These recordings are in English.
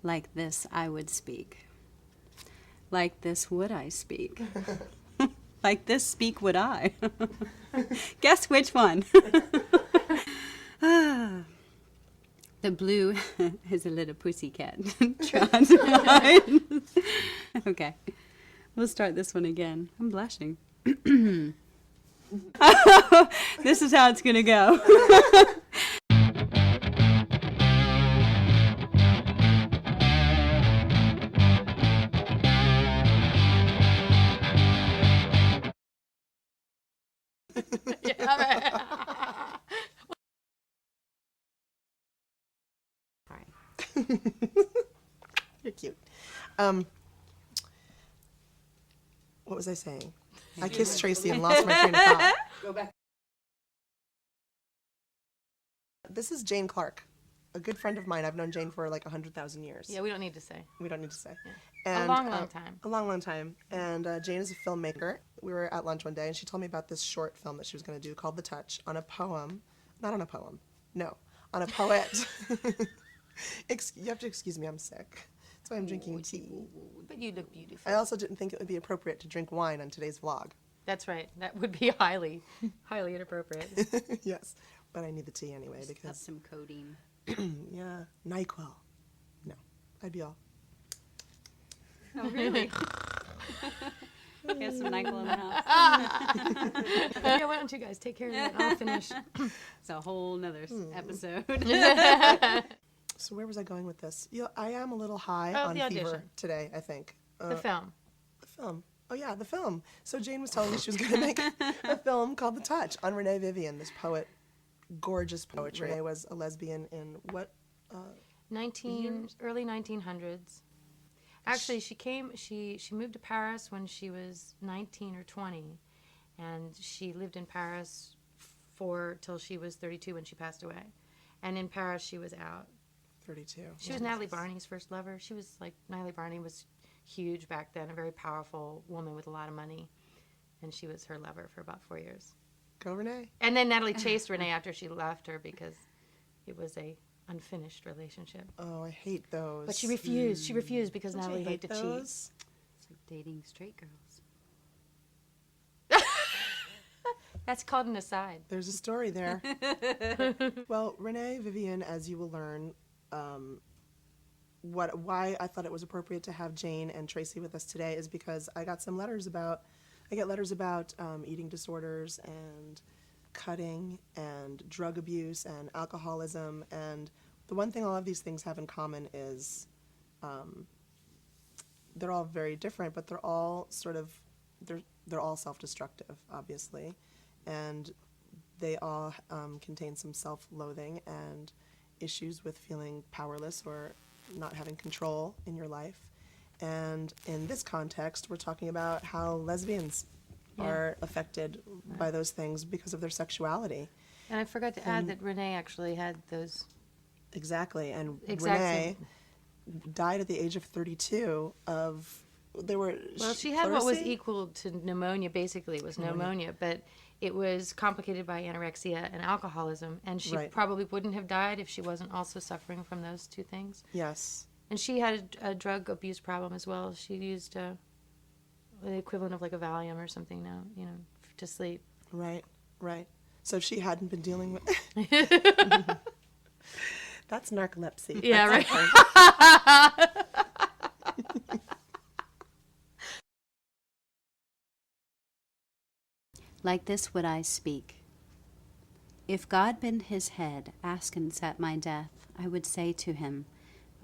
Like this I would speak. Like this would I speak. Like this speak would I. Guess which one? The blue is a little pussycat. Okay, we'll start this one again. I'm blushing. This is how it's gonna go. You're cute. What was I saying? I kissed Traci and lost my train of thought. Go back. This is Jane Clark, a good friend of mine. I've known Jane for like 100,000 years. Yeah, we don't need to say. We don't need to say. Yeah. And, a long time. A long time. And Jane is a filmmaker. We were at lunch one day, and she told me about this short film that she was going to do called The Touch, on a poem. Not on a poem. No. On a poet. You have to excuse me, I'm sick. That's why I'm drinking tea. But you look beautiful. I also didn't think it would be appropriate to drink wine on today's vlog. That's right. That would be highly inappropriate. Yes. But I need the tea anyway because... That's some codeine. Yeah. NyQuil. No. I'd be all... Oh, really? Get some NyQuil in the house. Yeah, why don't you guys take care of it? I'll finish. It's a whole nother episode. So where was I going with this? I am a little high on the fever audition. today, I think. The film. The film. Oh, yeah, the film. So Jane was telling me she was going to make a film called The Touch on Renee Vivien, this poet, gorgeous poetry. Renee was a lesbian in what? Early 1900s. Actually, she moved to Paris when she was 19 or 20, and she lived in Paris till she was 32 when she passed away. And in Paris, she was out. 32. She was Natalie Barney's first lover. She was like, Natalie Barney was huge back then, a very powerful woman with a lot of money, and she was her lover for about 4 years. Go, Renee. And then Natalie chased Renee after she left her because it was a unfinished relationship. Oh, I hate those. But she refused. She refused because Don't Natalie you hate hated to cheat. those? It's like dating straight girls. That's called an aside. There's a story there. Well, Renee Vivien, as you will learn, why I thought it was appropriate to have Jane and Traci with us today is because I get letters about eating disorders and cutting and drug abuse and alcoholism, and the one thing all of these things have in common is they're all very different, but they're all they're all self-destructive, obviously, and they all contain some self-loathing and issues with feeling powerless or not having control in your life. And in this context, we're talking about how lesbians are affected by those things because of their sexuality. And I forgot to add that Renee actually had those. Exactly. And Exactly. Renee died at the age of 32 of... She had what was equal to pneumonia, basically. It was pneumonia, but it was complicated by anorexia and alcoholism, and she probably wouldn't have died if she wasn't also suffering from those two things. Yes. And she had a drug abuse problem as well. She used the equivalent of like a Valium or something now, to sleep. Right. So if she hadn't been dealing with... That's narcolepsy. Yeah, right. Like this would I speak. If God bent his head, askance at my death, I would say to him,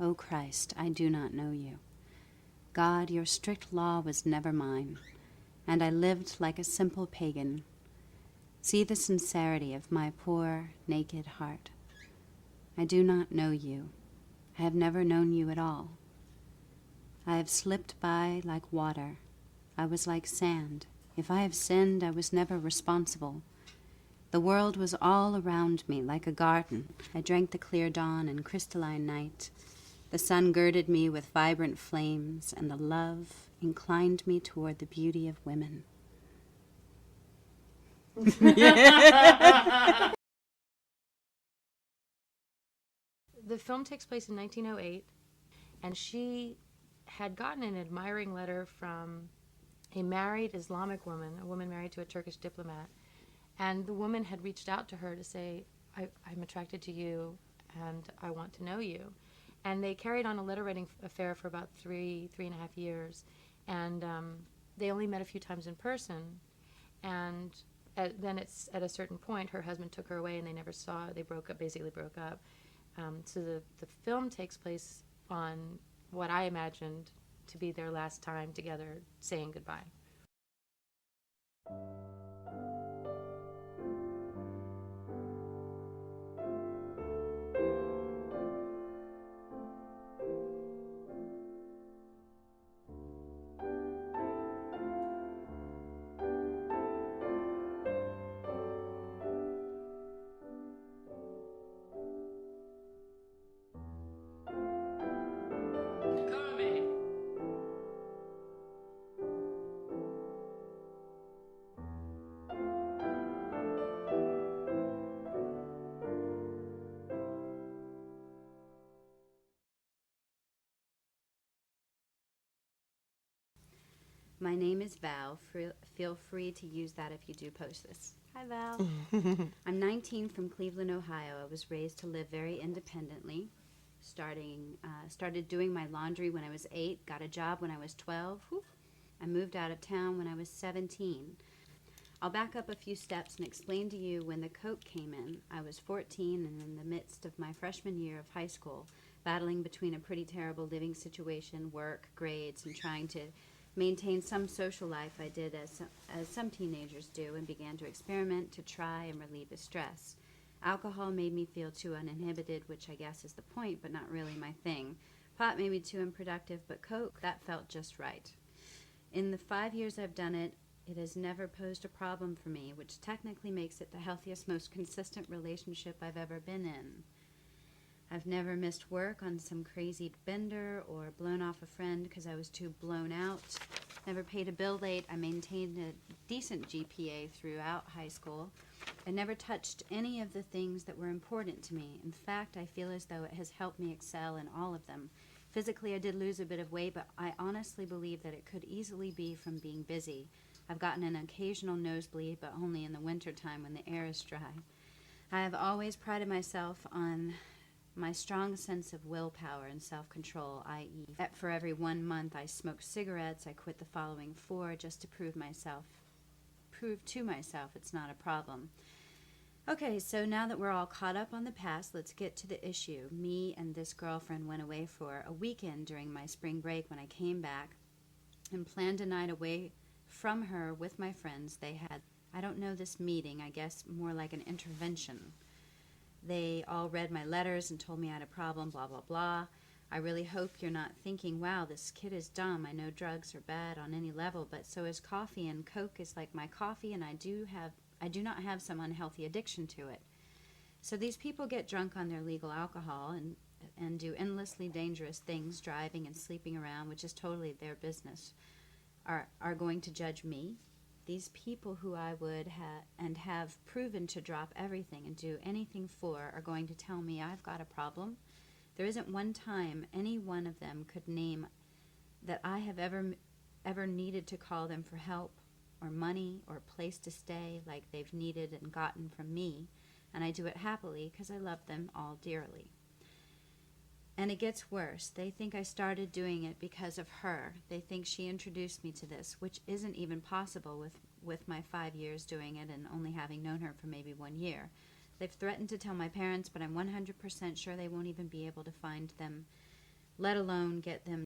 O Christ, I do not know you. God, your strict law was never mine, and I lived like a simple pagan. See the sincerity of my poor, naked heart. I do not know you. I have never known you at all. I have slipped by like water. I was like sand. If I have sinned, I was never responsible. The world was all around me like a garden. I drank the clear dawn and crystalline night. The sun girded me with vibrant flames, and the love inclined me toward the beauty of women. The film takes place in 1908, And she had gotten an admiring letter from a married Islamic woman, a woman married to a Turkish diplomat. And the woman had reached out to her to say, I'm attracted to you and I want to know you. And they carried on a letter writing affair for about three and a half years. And they only met a few times in person. And then at a certain point, her husband took her away and they never saw her. They basically broke up. So the film takes place on what I imagined to be their last time together saying goodbye. My name is Val. Feel free to use that if you do post this. Hi, Val. I'm 19 from Cleveland, Ohio. I was raised to live very independently. Started doing my laundry when I was 8. Got a job when I was 12. Whew. I moved out of town when I was 17. I'll back up a few steps and explain to you when the coke came in. I was 14 and in the midst of my freshman year of high school, battling between a pretty terrible living situation, work, grades, and trying to maintain some social life. I did as some teenagers do, and began to experiment to try and relieve the stress. Alcohol made me feel too uninhibited, which I guess is the point, but not really my thing. Pot made me too unproductive, but coke, that felt just right. In the 5 years I've done it, it has never posed a problem for me, which technically makes it the healthiest, most consistent relationship I've ever been in. I've never missed work on some crazy bender or blown off a friend because I was too blown out. Never paid a bill late. I maintained a decent GPA throughout high school. I never touched any of the things that were important to me. In fact, I feel as though it has helped me excel in all of them. Physically, I did lose a bit of weight, but I honestly believe that it could easily be from being busy. I've gotten an occasional nosebleed, but only in the wintertime when the air is dry. I have always prided myself on my strong sense of willpower and self-control, i.e., for every 1 month I smoked cigarettes, I quit the following 4 just to prove to myself it's not a problem. Okay, so now that we're all caught up on the past, let's get to the issue. Me and this girlfriend went away for a weekend during my spring break when I came back and planned a night away from her with my friends. They had, I don't know this meeting, I guess more like an intervention. They all read my letters and told me I had a problem, blah, blah, blah. I really hope you're not thinking, wow, this kid is dumb. I know drugs are bad on any level, but so is coffee, and Coke is like my coffee, and I do not have some unhealthy addiction to it. So these people get drunk on their legal alcohol and do endlessly dangerous things, driving and sleeping around, which is totally their business, are going to judge me. These people who I would have proven to drop everything and do anything for are going to tell me I've got a problem. There isn't one time any one of them could name that I have ever needed to call them for help or money or place to stay like they've needed and gotten from me, and I do it happily because I love them all dearly. And it gets worse. They think I started doing it because of her. They think she introduced me to this, which isn't even possible with my 5 years doing it and only having known her for maybe 1 year. They've threatened to tell my parents, but I'm 100% sure they won't even be able to find them, let alone get them